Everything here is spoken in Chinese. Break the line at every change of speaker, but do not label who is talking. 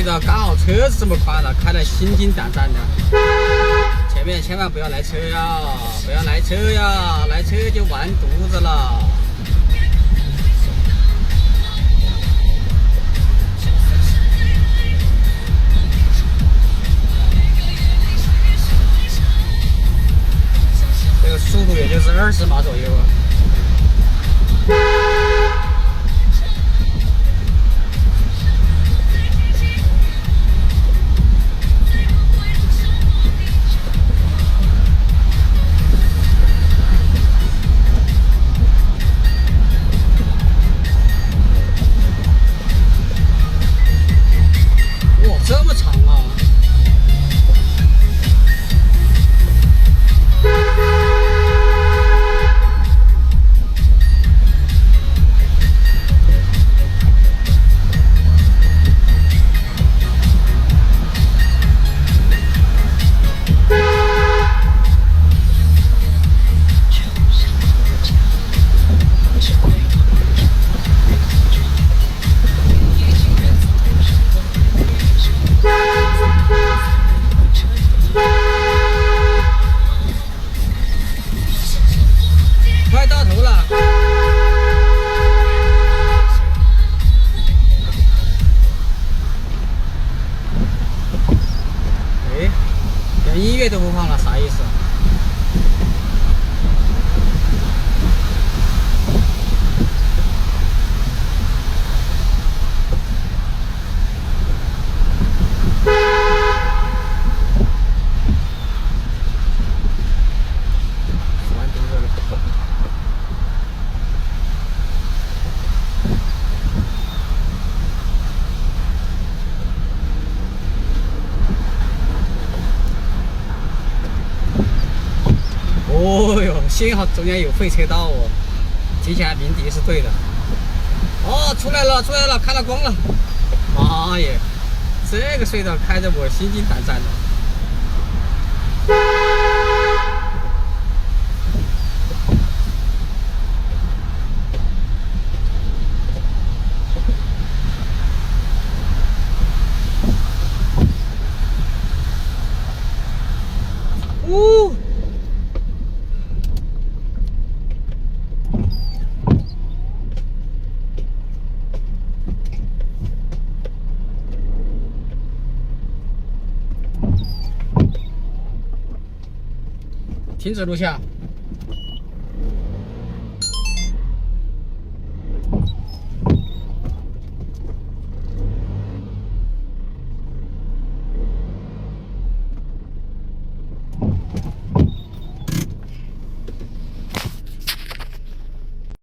隧道刚好车子这么宽了，开得心惊胆战的。前面千万不要来车呀，不要来车呀，来车就完犊子了。这个速度也就是20码左右啊。哇，这么长啊！快到头了。哎，连音乐都不放了，啥意思？完犊子了。哦哟，幸好中间有废车道哦，提前鸣笛是对的。哦，出来了，出来了，开了光了。妈耶，这个隧道开得我心惊胆战的。呜、停止录像。